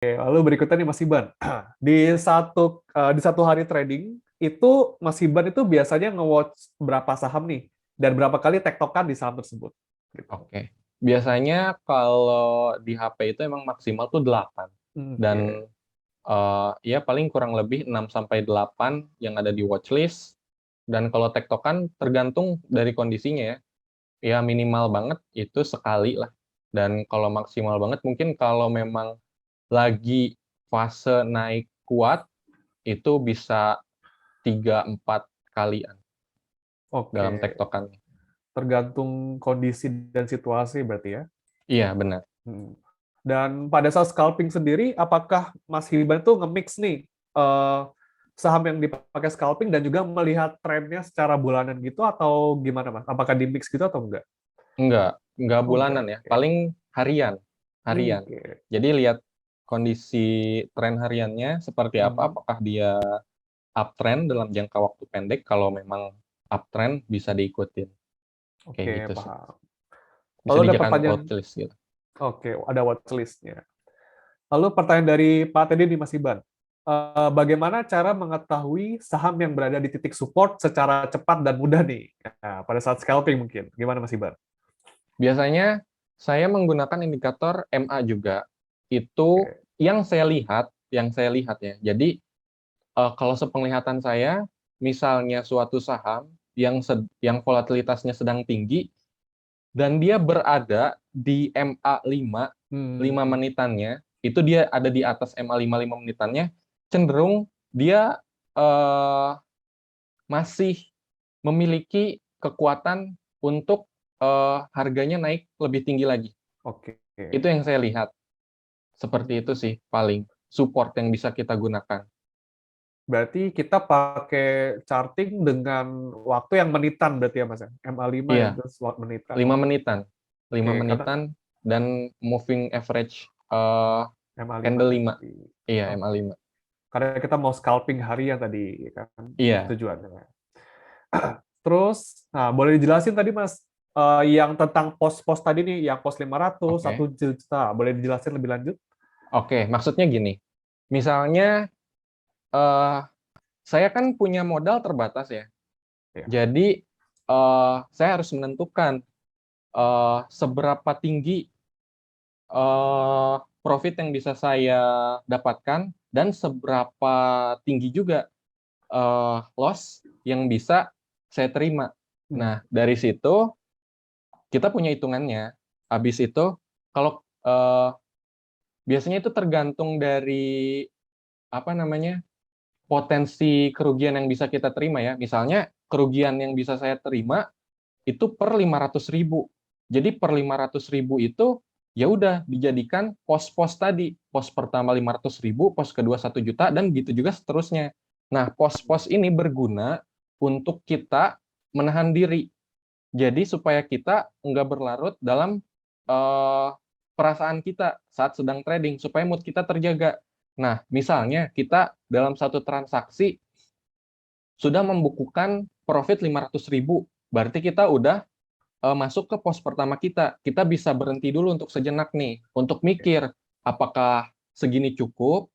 Oke, lalu berikutnya nih Mas Iban. Di satu hari trading itu Mas Iban itu biasanya nge-watch berapa saham nih dan berapa kali tektokan di saham tersebut gitu. Oke. Biasanya kalau di HP itu emang maksimal tuh 8. Dan Oke. ya paling kurang lebih 6 sampai 8 yang ada di watchlist. Dan kalau tektokan tergantung dari kondisinya ya. Ya minimal banget itu sekali lah. Dan kalau maksimal banget mungkin kalau memang lagi fase naik kuat itu bisa 3-4 kalian dalam Oke, tektokan. tergantung kondisi dan situasi berarti ya. Iya, benar. Hmm. Dan pada saat scalping sendiri, apakah Mas Iban itu nge-mix nih eh, saham yang dipakai scalping dan juga melihat trennya secara bulanan gitu atau gimana Mas? Apakah di mix gitu atau enggak? Enggak Oh bulanan enggak. ya. Oke. Paling harian. Harian. Oke. Jadi lihat kondisi tren hariannya seperti apa, Mhm. apakah dia uptrend dalam jangka waktu pendek, kalau memang uptrend bisa diikutin. Kayak Oke, gitu sih. paham. Bisa Lalu ada dijadikan pertanyaan, watchlist gitu. oke, ada watchlist-nya. Lalu pertanyaan dari Pak Teddy di Mas Iban. Bagaimana cara mengetahui saham yang berada di titik support secara cepat dan mudah nih? Nah, pada saat scalping mungkin. Gimana Mas Iban? Biasanya saya menggunakan indikator MA juga. Itu Oke. yang saya lihat ya. Jadi kalau sepenglihatan saya, misalnya suatu saham yang volatilitasnya sedang tinggi dan dia berada di MA 5, 5 Hmm, menitannya, itu dia ada di atas MA 5, 5 menitannya, cenderung dia eh, masih memiliki kekuatan untuk harganya naik lebih tinggi lagi. oke. Itu yang saya lihat. Seperti itu Hmm, sih paling support yang bisa kita gunakan. Berarti kita pakai charting dengan waktu yang menitan berarti ya Mas ya? MA5 ya, Iya, terus menitan. 5 menitan. lima Oke, karena menitan dan moving average MA5 candle 5. tadi. Iya, Oh, MA5. karena kita mau scalping harian tadi kan Iya, tujuannya. Terus, nah boleh dijelasin tadi Mas, yang tentang pos-pos tadi nih, yang pos 500, oke. 1 juta, boleh dijelasin lebih lanjut? Oke, maksudnya gini. Misalnya eh, saya kan punya modal terbatas ya. Ya. Jadi saya harus menentukan seberapa tinggi profit yang bisa saya dapatkan dan seberapa tinggi juga loss yang bisa saya terima. Hmm. Nah, dari situ kita punya hitungannya. Habis itu, kalau biasanya itu tergantung dari apa namanya potensi kerugian yang bisa kita terima ya. Misalnya kerugian yang bisa saya terima itu per 500.000. Jadi per 500.000 itu ya udah dijadikan pos-pos tadi. Pos pertama 500.000, pos kedua 1 juta, dan gitu juga seterusnya. Nah, pos-pos ini berguna untuk kita menahan diri. Jadi supaya kita nggak berlarut dalam eh, perasaan kita saat sedang trading, supaya mood kita terjaga. Nah, misalnya kita dalam satu transaksi sudah membukukan profit 500.000, berarti kita udah masuk ke pos pertama kita. Kita bisa berhenti dulu untuk sejenak nih, untuk mikir apakah segini cukup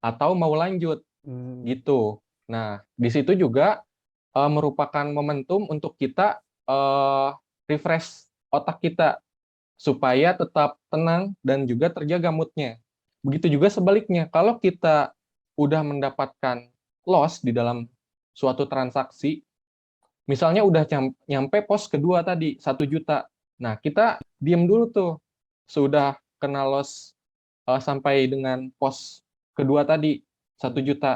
atau mau lanjut Hmm. gitu. Nah, di situ juga merupakan momentum untuk kita refresh otak kita supaya tetap tenang dan juga terjaga moodnya. Begitu juga sebaliknya, kalau kita udah mendapatkan loss di dalam suatu transaksi, misalnya udah nyampe pos kedua tadi, 1 juta. Nah, kita diem dulu tuh. Sudah kena loss sampai dengan pos kedua tadi, satu Hmm. juta.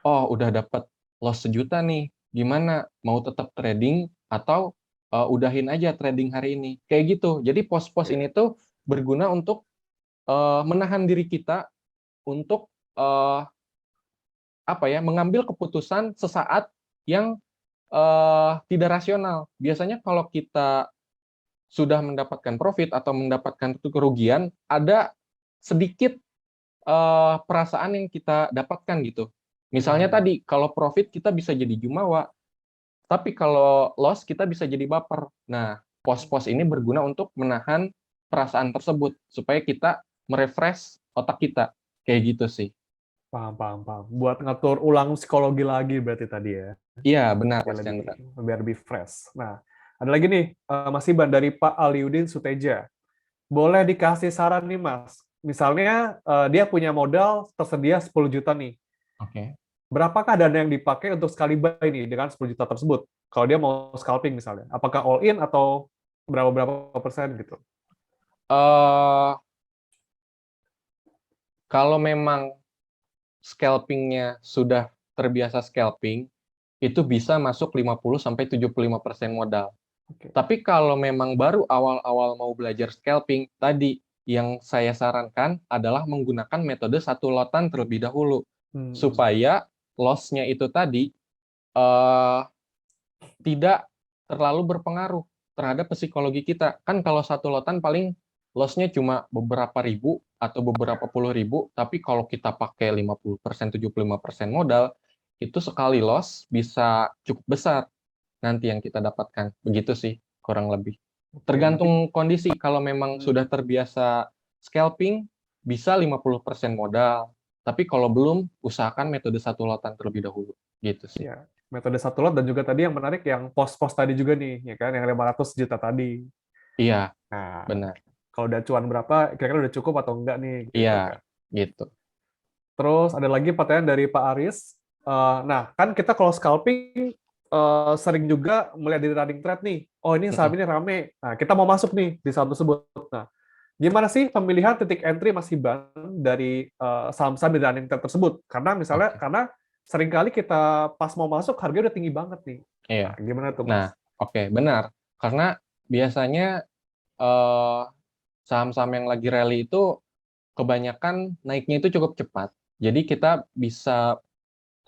Oh, udah dapat loss 1 juta nih. Gimana? Mau tetap trading atau udahin aja trading hari ini? Kayak gitu. Jadi pos-pos Oke. ini tuh berguna untuk menahan diri kita untuk eh, apa ya, mengambil keputusan sesaat yang tidak rasional. Biasanya kalau kita sudah mendapatkan profit atau mendapatkan kerugian, ada sedikit perasaan yang kita dapatkan gitu. Misalnya Hmm. tadi, kalau profit kita bisa jadi jumawa, tapi kalau loss kita bisa jadi baper. Nah, pos-pos ini berguna untuk menahan perasaan tersebut supaya kita merefresh otak kita. Kayak gitu sih. Paham, paham, paham. Buat ngatur ulang psikologi lagi berarti tadi ya, Iya, benar biar Mas lebih Chandra. biar lebih fresh. Nah, ada lagi nih, Mas Iban dari Pak Aliudin Suteja. Boleh dikasih saran nih, Mas. Misalnya dia punya modal tersedia 10 juta nih. Oke. Berapakah dana yang dipakai untuk sekali buy nih dengan 10 juta tersebut? Kalau dia mau scalping misalnya, apakah all in atau berapa persen gitu? eh Kalau memang scalping-nya sudah terbiasa scalping, itu bisa masuk 50-75% modal. Oke. Tapi kalau memang baru awal-awal mau belajar scalping, tadi yang saya sarankan adalah menggunakan metode satu lotan terlebih dahulu, Hmm. supaya loss-nya itu tadi eh, tidak terlalu berpengaruh terhadap psikologi kita. Kan kalau satu lotan paling loss-nya cuma beberapa ribu atau beberapa puluh ribu, tapi kalau kita pakai 50%, 75% modal, itu sekali loss bisa cukup besar nanti yang kita dapatkan. Begitu sih, kurang lebih. Oke, berarti Tergantung kondisi, kalau memang sudah terbiasa scalping, bisa 50% modal. Tapi kalau belum, usahakan metode satu lotan terlebih dahulu. Gitu sih. ya, metode satu lot dan juga tadi yang menarik yang pos-pos tadi juga nih, ya kan, yang 500 juta tadi. Iya, Nah, benar. kalau udah cuan berapa, kira-kira udah cukup atau enggak nih, Iya, gitu kan. gitu. Terus ada lagi pertanyaan dari Pak Aris. Nah, kan kita kalau scalping sering juga melihat di running trade nih. Oh, ini saham Mm-mm. ini rame. Nah, kita mau masuk nih di saham tersebut. Nah, gimana sih pemilihan titik entry Mas Iban dari saham-saham di running trade tersebut? Karena misalnya, Oke. karena seringkali kita pas mau masuk harganya udah tinggi banget nih. Iya. Nah, gimana tuh Nah, Mas? oke, benar. Karena biasanya eh, saham-saham yang lagi rally itu kebanyakan naiknya itu cukup cepat. Jadi kita bisa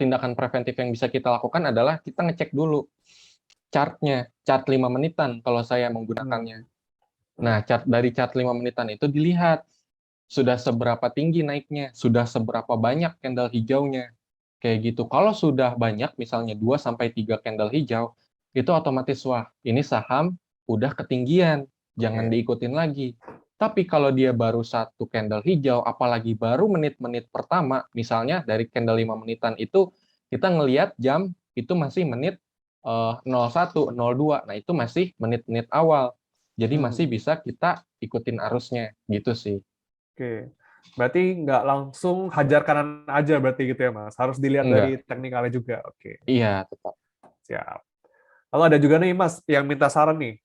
tindakan preventif yang bisa kita lakukan adalah kita ngecek dulu chartnya, chart 5 menitan kalau saya menggunakannya. Hmm. Nah, dari chart 5 menitan itu dilihat sudah seberapa tinggi naiknya, sudah seberapa banyak candle hijaunya. Kayak gitu. Kalau sudah banyak, misalnya 2 sampai 3 candle hijau, itu otomatis wah, ini saham udah ketinggian, jangan Oke. diikutin lagi. Tapi kalau dia baru satu candle hijau, apalagi baru menit-menit pertama, misalnya dari candle 5 menitan itu, kita ngelihat jam itu masih menit 01, 02. Nah, itu masih menit-menit awal. Jadi masih Hmm. bisa kita ikutin arusnya, gitu sih. Oke. Berarti nggak langsung hajar kanan aja berarti gitu ya Mas. Harus dilihat dari Enggak. teknikalnya juga. Oke. Iya, tetap. Siap. Lalu ada juga nih Mas yang minta saran nih.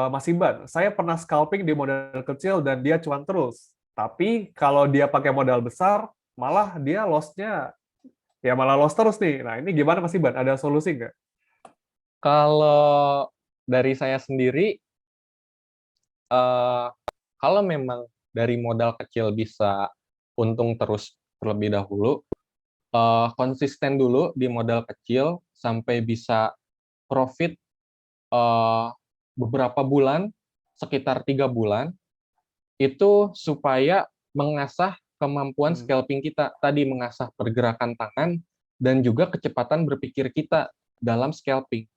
Mas Iban, saya pernah scalping di modal kecil dan dia cuan terus. Tapi kalau dia pakai modal besar, malah dia loss-nya ya malah loss terus nih. Nah, ini gimana Mas Iban? Ada solusi nggak? Kalau dari saya sendiri, eh, kalau memang dari modal kecil bisa untung terus terlebih dahulu, konsisten dulu di modal kecil sampai bisa profit eh, beberapa bulan, sekitar 3 bulan, itu supaya mengasah kemampuan Hmm. scalping kita. Tadi mengasah pergerakan tangan dan juga kecepatan berpikir kita dalam scalping.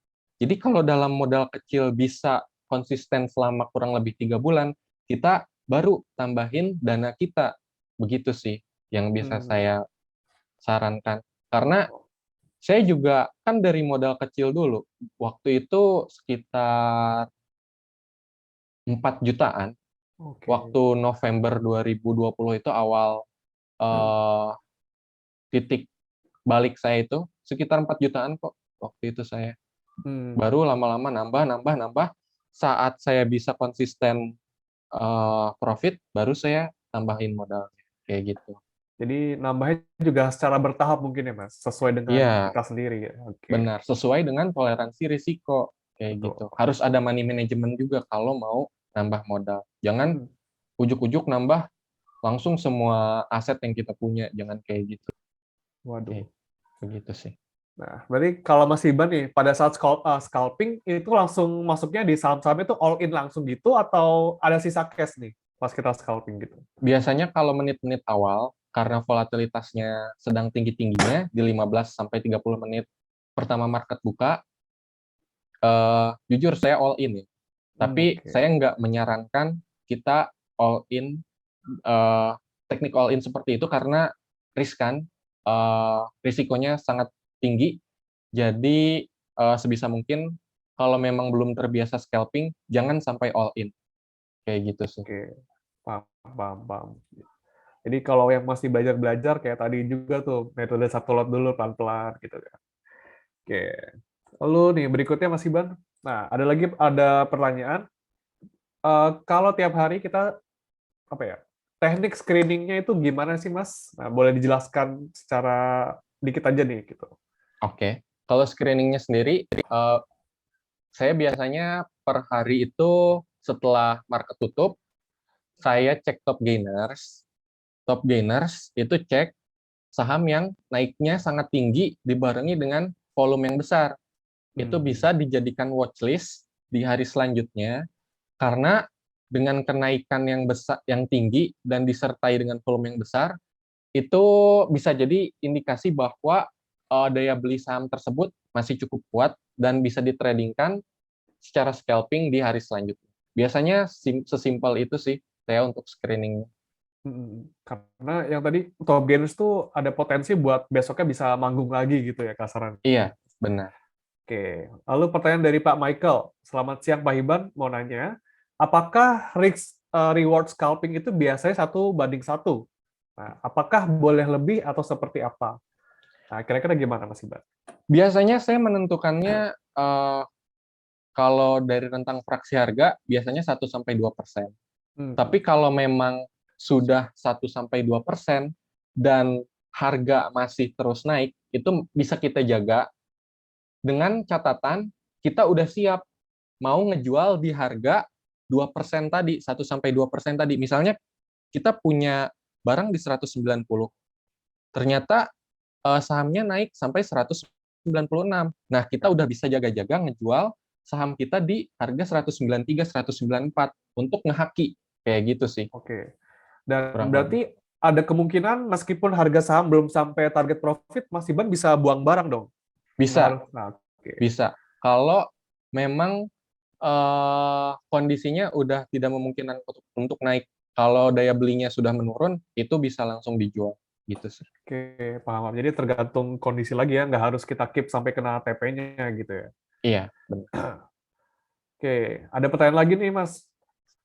Jadi kalau dalam modal kecil bisa konsisten selama kurang lebih 3 bulan, kita baru tambahin dana kita. Begitu sih yang bisa Hmm. saya sarankan. Karena saya juga kan dari modal kecil dulu. Waktu itu sekitar 4 jutaan. Oke. Waktu November 2020 itu awal eh, titik balik saya itu sekitar 4 jutaan kok waktu itu saya. Hmm. Baru lama-lama nambah, nambah, nambah. Saat saya bisa konsisten profit, baru saya tambahin modalnya. Kayak gitu. Jadi nambahnya juga secara bertahap mungkin ya Mas, sesuai dengan Iya, kita sendiri ya. Oke. benar. Sesuai dengan toleransi risiko. Kayak gitu. Betul. Harus ada money management juga kalau mau nambah modal. Jangan Hmm. ujuk-ujuk nambah langsung semua aset yang kita punya. Jangan kayak gitu. Waduh. Kayak begitu sih. Nah, berarti kalau Mas Iban nih, pada saat scalping itu langsung masuknya di saham-saham itu all in langsung gitu atau ada sisa cash nih pas kita scalping gitu? Biasanya kalau menit-menit awal, karena volatilitasnya sedang tinggi-tingginya di 15 sampai 30 menit pertama market buka, jujur saya all in ya. Tapi Oke. saya nggak menyarankan kita all in teknik all in seperti itu karena riskan, risikonya sangat tinggi. Jadi sebisa mungkin kalau memang belum terbiasa scalping, jangan sampai all in. Kayak gitu sih. Oke, paham, paham, paham. Jadi kalau yang masih belajar-belajar kayak tadi juga tuh metode satu lot dulu pelan-pelan gitu kan. Oke. Lalu nih berikutnya Mas Iban. Nah, ada pertanyaan. Kalau tiap hari kita apa ya? Teknik screeningnya itu gimana sih Mas? Nah, boleh dijelaskan secara dikit aja nih gitu. Oke. Kalau screeningnya sendiri, saya biasanya per hari itu setelah market tutup, saya cek top gainers. Top gainers itu cek saham yang naiknya sangat tinggi dibarengi dengan volume yang besar. Itu Hmm. bisa dijadikan watchlist di hari selanjutnya karena dengan kenaikan yang besar, yang tinggi dan disertai dengan volume yang besar, itu bisa jadi indikasi bahwa daya beli saham tersebut masih cukup kuat dan bisa ditradingkan secara scalping di hari selanjutnya. Biasanya sesimpel itu sih saya untuk screening. Karena yang tadi top gainers tuh ada potensi buat besoknya bisa manggung lagi gitu ya kasaran. Iya, benar. Oke, lalu pertanyaan dari Pak Michael. Selamat siang Pak Hiban, mau nanya, apakah risk reward scalping itu biasanya 1:1? Nah, apakah boleh lebih atau seperti apa? Nah, kira-kira gimana Mas Hiban? Biasanya saya menentukannya kalau dari rentang fraksi harga biasanya 1-2%. Hmm. Tapi kalau memang sudah 1-2% dan harga masih terus naik, itu bisa kita jaga dengan catatan kita udah siap mau ngejual di harga 2% tadi, 1-2% tadi. Misalnya kita punya barang di 190, ternyata sahamnya naik sampai 196. Nah, kita udah bisa jaga-jaga ngejual saham kita di harga 193, 194 untuk ngehaki. Kayak gitu sih, Oke. Dan kurang lebih. berarti ada kemungkinan meskipun harga saham belum sampai target profit, Mas Hiban bisa buang barang dong? Nggak Bisa, harus. Nah, oke. bisa. Kalau memang kondisinya udah tidak memungkinkan untuk naik. Kalau daya belinya sudah menurun, itu bisa langsung dijual. Gitu sih. Oke, paham. Jadi tergantung kondisi lagi ya, nggak harus kita keep sampai kena TP-nya gitu ya. Iya, benar. Oke, ada pertanyaan lagi nih Mas.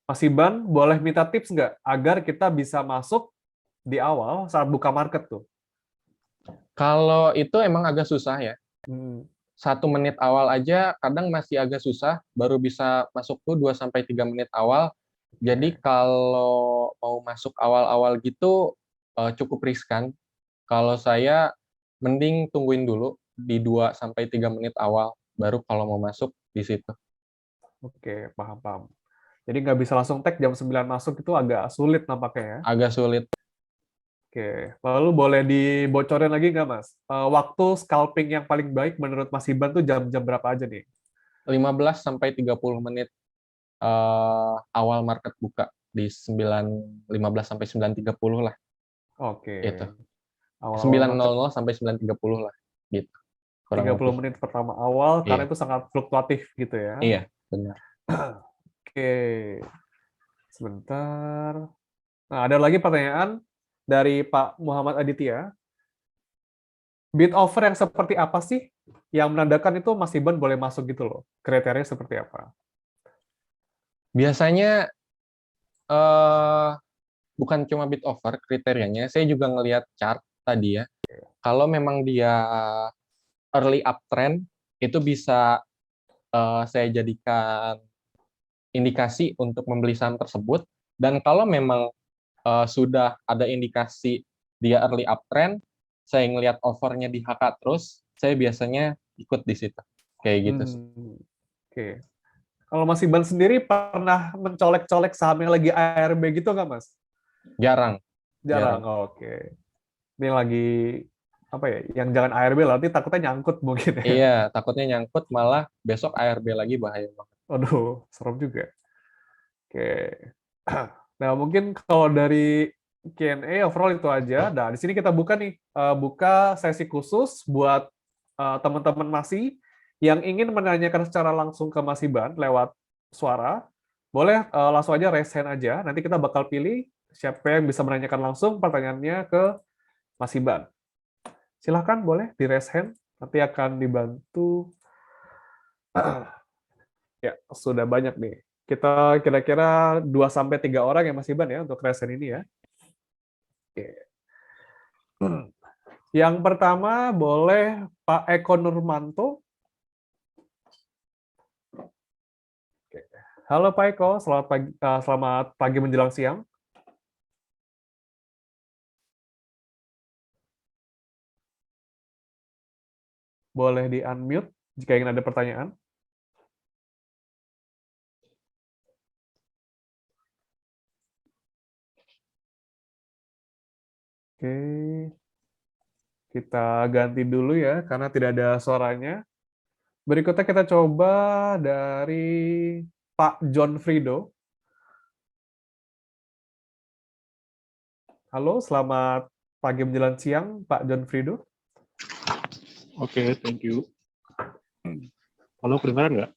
Mas Iban, boleh minta tips nggak agar kita bisa masuk di awal saat buka market tuh? Kalau itu emang agak susah ya. Hmm. 1 menit awal aja kadang masih agak susah, baru bisa masuk tuh 2-3 menit awal. Jadi Oke. kalau mau masuk awal-awal gitu cukup riskan. Kalau saya mending tungguin dulu di 2-3 menit awal, baru kalau mau masuk di situ. Oke, paham, paham. Jadi nggak bisa langsung tag jam 9 masuk itu agak sulit nampaknya ya. Agak sulit. Oke, lalu boleh dibocorin lagi nggak Mas? Waktu scalping yang paling baik menurut Mas Iban tuh jam-jam berapa aja nih? 15-30 menit awal market buka di 9:15 sampai 9:30 lah Oke, itu. awal-awal market 9:00 sampai 9:30 lah gitu, kurang 30 lebih. menit pertama awal karena Iya, itu sangat fluktuatif gitu ya. iya, benar. Oke, sebentar. Nah, ada lagi pertanyaan dari Pak Muhammad Aditya. Bid offer yang seperti apa sih yang menandakan itu Mas Iban boleh masuk gitu loh? Kriteria seperti apa? Biasanya eh bukan cuma bid offer kriterianya, saya juga ngelihat chart tadi ya. Kalau memang dia early uptrend, itu bisa saya jadikan indikasi untuk membeli saham tersebut. Dan kalau memang sudah ada indikasi dia early uptrend, saya ngelihat offernya di HK terus, saya biasanya ikut di situ. Kayak gitu sih. Hmm, oke. Kalau Mas Iban sendiri pernah mencolek-colek saham yang lagi ARB gitu nggak, Mas? Jarang, Jarang. jarang. Oh, oke. Ini lagi apa ya? Yang jangan ARB lah, nanti takutnya nyangkut mungkin ya. Iya, takutnya nyangkut malah besok ARB lagi bahaya banget. Aduh, serem juga. Oke. Nah, mungkin kalau dari Q&A overall itu aja. Nah, di sini kita buka nih, buka sesi khusus buat teman-teman Masi yang ingin menanyakan secara langsung ke Mas Iban lewat suara. Boleh langsung aja raise hand aja. Nanti kita bakal pilih Siapa yang bisa menanyakan langsung pertanyaannya ke Mas Iban? Silahkan, boleh di raise hand. Nanti akan dibantu. Ya, sudah banyak nih. Kita kira-kira 2 sampai 3 orang ya Mas Iban ya untuk raise hand ini ya. Oke. Yang pertama boleh Pak Eko Nurmanto. Oke. Halo Pak Eko, selamat pagi menjelang siang. Boleh di-unmute jika ingin ada pertanyaan. Oke, kita ganti dulu ya karena tidak ada suaranya. Berikutnya kita coba dari Pak John Frido. Halo, selamat pagi menjelang siang, Pak John Frido. Oke, thank you. Halo, kedengaran nggak?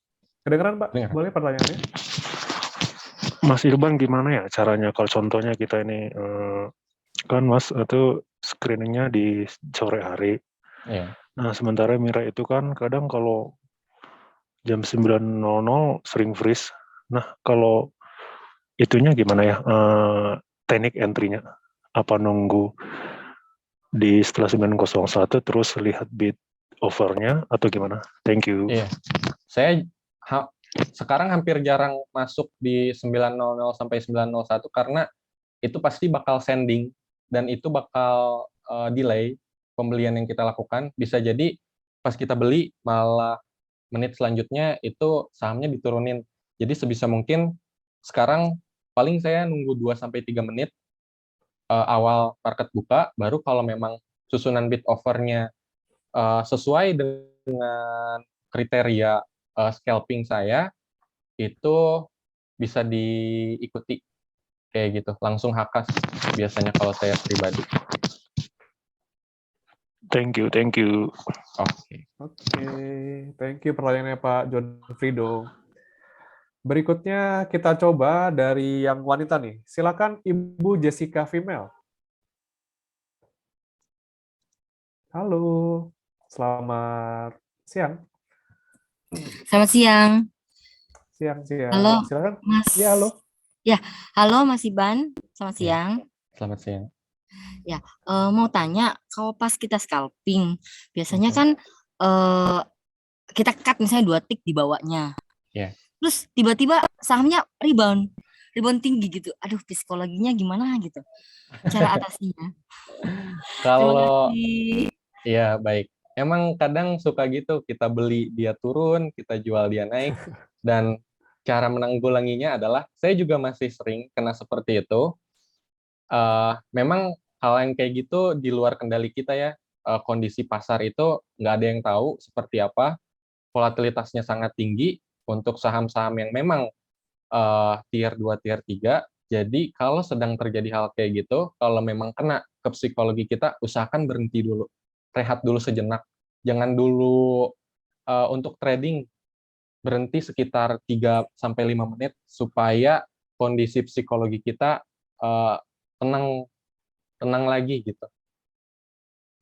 Kedengeran, Pak? Dengar. Boleh pertanyaannya? Mas Irban, gimana ya caranya kalau contohnya kita ini, kan Mas itu screeningnya di sore hari. Iya. Nah, sementara Mira itu kan kadang kalau jam 9.00 sering freeze. Nah, kalau itunya gimana ya, teknik entry-nya? Apa nunggu di setelah 9.01 terus lihat bid overnya atau gimana? Thank you. Iya. Saya sekarang hampir jarang masuk di 9.00 sampai 9.01 karena itu pasti bakal sending dan itu bakal delay pembelian yang kita lakukan. Bisa jadi pas kita beli malah menit selanjutnya itu sahamnya diturunin. Jadi sebisa mungkin sekarang paling saya nunggu 2 sampai 3 menit awal market buka, baru kalau memang susunan bid offer-nya sesuai dengan kriteria scalping saya, itu bisa diikuti kayak gitu. Langsung hakas biasanya kalau saya pribadi. Thank you, thank you. Oke. Oke, thank you pertanyaannya Pak John Frido. Berikutnya kita coba dari yang wanita nih. Silakan Ibu Jessica Female. Halo, selamat siang. Selamat siang. Siang. Halo, Silakan. Mas. Ya, halo. Ya, halo Mas Iban. Selamat Ya. siang. Selamat siang. Ya, mau tanya, kalau pas kita scalping, biasanya kan kita cut misalnya 2 tick di bawahnya. Ya. Terus tiba-tiba sahamnya rebound tinggi gitu. Aduh, psikologinya gimana gitu? Cara atasinya. Terima Kalau kasih. ya baik. Emang kadang suka gitu, kita beli dia turun, kita jual dia naik, dan cara menanggulanginya adalah, saya juga masih sering kena seperti itu. Memang hal yang kayak gitu di luar kendali kita ya. Kondisi pasar itu nggak ada yang tahu seperti apa, volatilitasnya sangat tinggi untuk saham-saham yang memang tier 2, tier 3. Jadi kalau sedang terjadi hal kayak gitu, kalau memang kena ke psikologi kita, usahakan berhenti dulu. Rehat dulu sejenak. Jangan dulu untuk trading berhenti sekitar 3 sampai 5 menit supaya kondisi psikologi kita tenang tenang lagi gitu.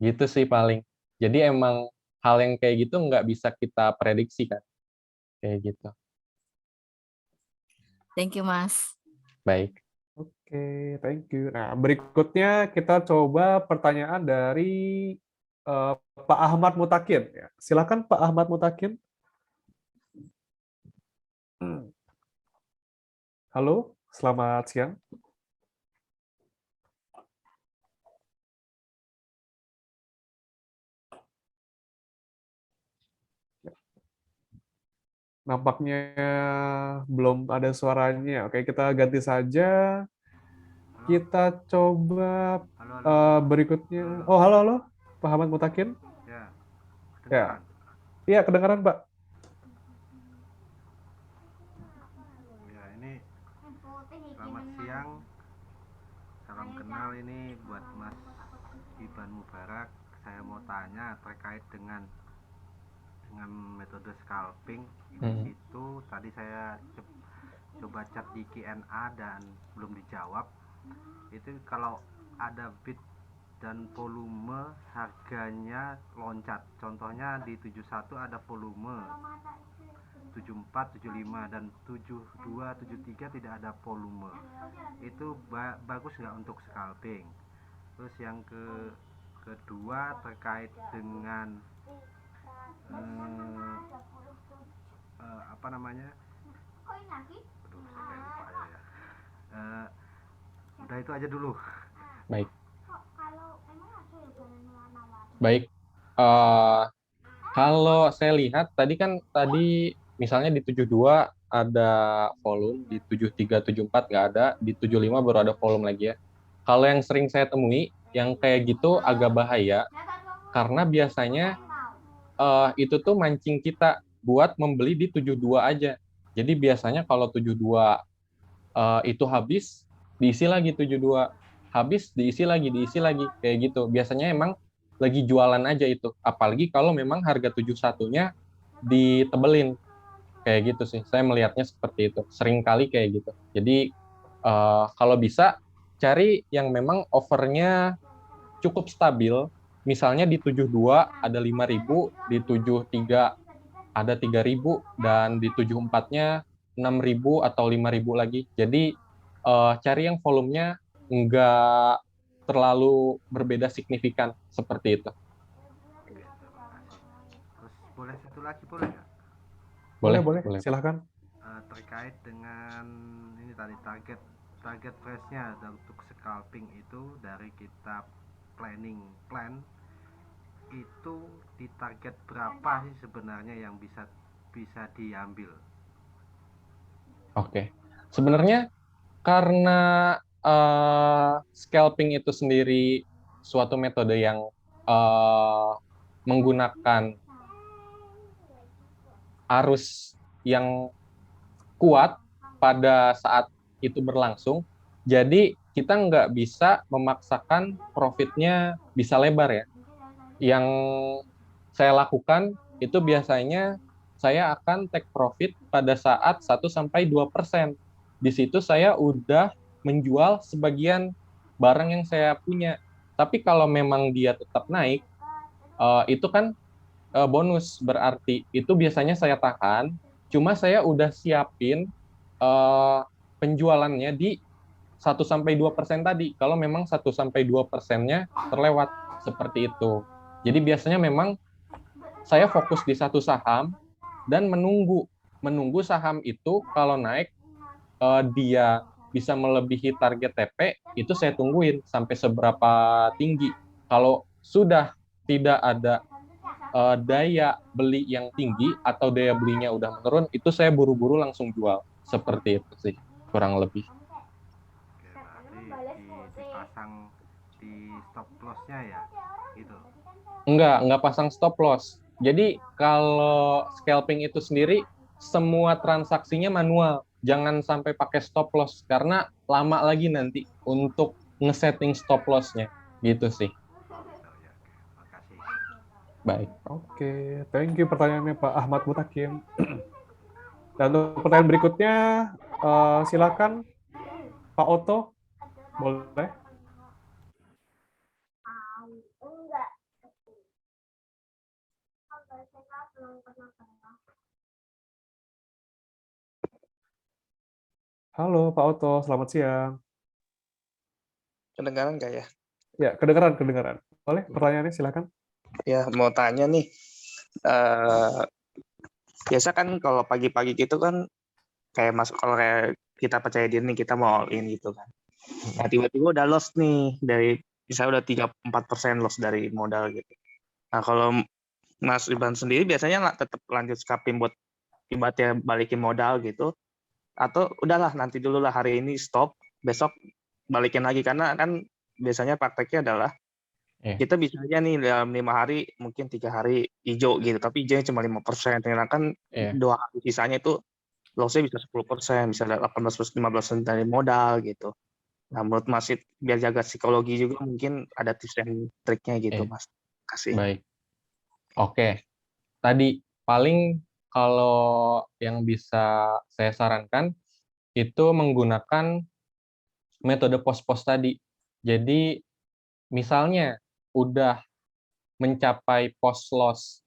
Gitu sih paling. Jadi emang hal yang kayak gitu nggak bisa kita prediksi kan. Kayak gitu. Thank you, Mas. Baik. Oke, thank you. Nah, berikutnya kita coba pertanyaan dari Pak Ahmad Mutakin. Ya, silakan Pak Ahmad Mutakin. Halo, selamat siang. Nampaknya belum ada suaranya. Oke, kita ganti saja. Kita coba berikutnya. Oh, halo, Pak Ahmad Mutakin. Ya, Ya, kedengaran. iya kedengaran, Pak. Ya, ini selamat siang. Salam kenal, ini buat Mas Iban Mubarak. Saya mau tanya terkait dengan metode scalping. Di situ tadi saya coba chat di Q&A dan belum dijawab. itu kalau ada bid dan volume harganya loncat. Contohnya di 71 ada volume 74, 75 dan 72, 73 tidak ada volume. Itu bagus nggak untuk scalping. Terus yang kedua terkait dengan apa namanya? Aduh, saya lupa ya. Udah itu aja dulu. Baik. Baik. Kalau saya lihat tadi misalnya di 72 ada volume, di 73, 74 nggak ada, di 75 baru ada volume lagi ya. Kalau yang sering saya temui, yang kayak gitu agak bahaya, karena biasanya itu tuh mancing kita buat membeli di 72 aja. Jadi biasanya kalau 72 itu habis, diisi lagi 72. Habis, diisi lagi, kayak gitu. Biasanya emang lagi jualan aja itu. Apalagi kalau memang harga 71-nya ditebelin. Kayak gitu sih. Saya melihatnya seperti itu. Sering kali kayak gitu. Jadi, kalau bisa, cari yang memang offernya cukup stabil. Misalnya di 72 ada 5.000, di 73 ada 3.000, dan di 74-nya 6.000 atau 5.000 lagi. Jadi cari yang volumenya nggak terlalu berbeda signifikan seperti itu. Terus boleh satu lagi boleh nggak? Boleh, Boleh. silahkan. Terkait dengan ini tadi target price-nya untuk scalping itu dari kita plan itu di target berapa sih sebenarnya yang bisa diambil? Oke. Sebenarnya karena scalping itu sendiri suatu metode yang menggunakan arus yang kuat pada saat itu berlangsung, jadi kita nggak bisa memaksakan profitnya bisa lebar ya. Yang saya lakukan itu biasanya saya akan take profit pada saat 1-2%. Di situ saya udah menjual sebagian barang yang saya punya. Tapi kalau memang dia tetap naik, itu kan bonus, berarti itu biasanya saya tahan, cuma saya udah siapin penjualannya di 1-2% tadi, kalau memang 1-2%-nya terlewat, seperti itu. Jadi biasanya memang saya fokus di satu saham dan menunggu saham itu kalau naik, dia bisa melebihi target TP, itu saya tungguin sampai seberapa tinggi. Kalau sudah tidak ada daya beli yang tinggi atau daya belinya udah menurun, itu saya buru-buru langsung jual. Seperti itu sih, kurang lebih. Oke, berarti dipasang di stop loss-nya ya, gitu. Enggak pasang stop loss. Jadi kalau scalping itu sendiri, semua transaksinya manual. Jangan sampai pakai stop loss, karena lama lagi nanti untuk ngesetting stop loss-nya. Gitu sih. Oh, ya, oke. Makasih. Baik. Oke, thank you pertanyaannya Pak Ahmad Mutakim. Dan untuk pertanyaan berikutnya, silakan Pak Oto, boleh. Halo Pak Oto, selamat siang. Kedengaran nggak ya? Ya, kedengaran. Boleh, pertanyaannya silakan. Ya, mau tanya nih. Biasa kan kalau pagi-pagi gitu kan kalau kayak kita percaya diri nih, kita mau all in gitu kan. Nah, tiba-tiba udah loss nih, misalnya udah 3-4% loss dari modal gitu. Nah, kalau Mas Iban sendiri biasanya tetap lanjut scalping buat ibaratnya balikin modal gitu, atau udahlah nanti dulu lah, hari ini stop, besok balikin lagi, karena kan biasanya prakteknya adalah kita bisa aja nih dalam 5 hari, mungkin 3 hari hijau gitu, tapi hijaunya cuma 5%, ternyata kan 2 hari sisanya itu loss-nya bisa 10%, bisa 18-15% dari modal gitu. Nah, menurut Mas, biar jaga psikologi juga mungkin ada tips dan triknya gitu, Mas. Kasih. Baik. Oke. Tadi paling kalau yang bisa saya sarankan itu menggunakan metode pos-pos tadi. Jadi misalnya udah mencapai pos loss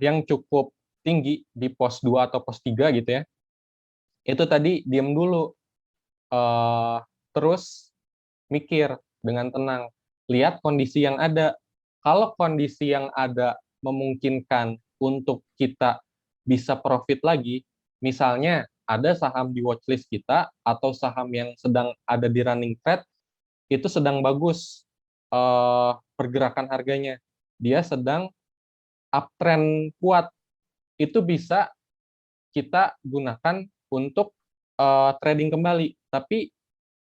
yang cukup tinggi di pos 2 atau pos 3 gitu ya, itu tadi diam dulu, terus mikir dengan tenang, lihat kondisi yang ada. Kalau kondisi yang ada memungkinkan untuk kita bisa profit lagi, misalnya ada saham di watchlist kita atau saham yang sedang ada di running trade, itu sedang bagus pergerakan harganya, dia sedang uptrend kuat, itu bisa kita gunakan untuk trading kembali. Tapi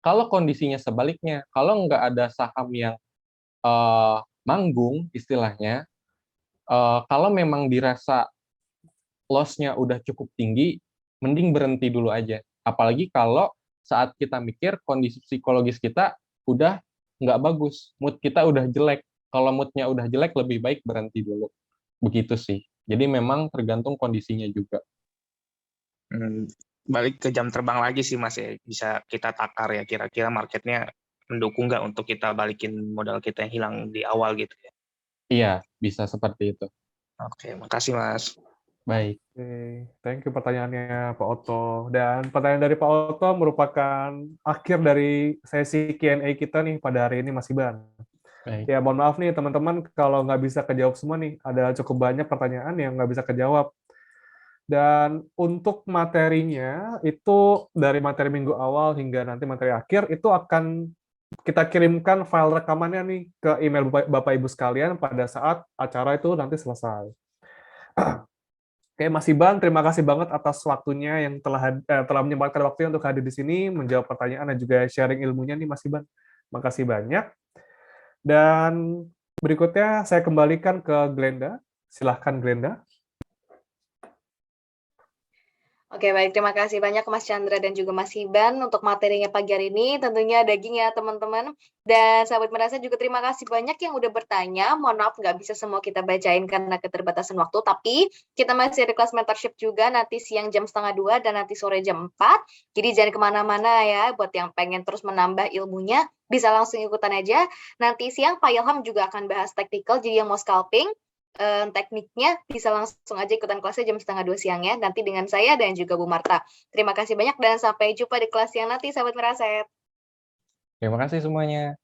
kalau kondisinya sebaliknya, kalau nggak ada saham yang manggung istilahnya, kalau memang dirasa loss-nya udah cukup tinggi, mending berhenti dulu aja. Apalagi kalau saat kita mikir kondisi psikologis kita udah nggak bagus, mood kita udah jelek. Kalau mood-nya udah jelek, lebih baik berhenti dulu. Begitu sih. Jadi memang tergantung kondisinya juga. Balik ke jam terbang lagi sih Mas ya, bisa kita takar ya, kira-kira marketnya mendukung nggak untuk kita balikin modal kita yang hilang di awal gitu ya. Iya, bisa seperti itu. Oke, makasih Mas. Baik. Oke, thank you pertanyaannya Pak Oto. Dan pertanyaan dari Pak Oto merupakan akhir dari sesi Q&A kita nih pada hari ini, Mas Iban. Baik. Ya, mohon maaf nih teman-teman kalau nggak bisa kejawab semua nih. Ada cukup banyak pertanyaan yang nggak bisa kejawab. Dan untuk materinya, itu dari materi minggu awal hingga nanti materi akhir, itu akan kita kirimkan file rekamannya nih ke email Bapak Ibu sekalian pada saat acara itu nanti selesai. Oke, Mas Iban, terima kasih banget atas waktunya yang telah menyempatkan waktunya untuk hadir di sini, menjawab pertanyaan dan juga sharing ilmunya nih, Mas Iban. Makasih banyak. Dan berikutnya saya kembalikan ke Glenda. Silahkan, Glenda. Oke, baik. Terima kasih banyak Mas Chandra dan juga Mas Iban untuk materinya pagi hari ini. Tentunya daging ya, teman-teman. Dan sahabat merasa juga terima kasih banyak yang udah bertanya. Mohon maaf nggak bisa semua kita bacain karena keterbatasan waktu. Tapi kita masih ada kelas mentorship juga nanti siang jam 1:30 dan nanti sore jam 4. Jadi jangan kemana-mana ya. Buat yang pengen terus menambah ilmunya, bisa langsung ikutan aja. Nanti siang Pak Ilham juga akan bahas tactical. Jadi yang mau scalping, tekniknya bisa langsung aja ikutan kelasnya jam 1:30 siang ya, nanti dengan saya dan juga Bu Marta. Terima kasih banyak dan sampai jumpa di kelas siang nanti, sahabat Meraset. Terima kasih semuanya.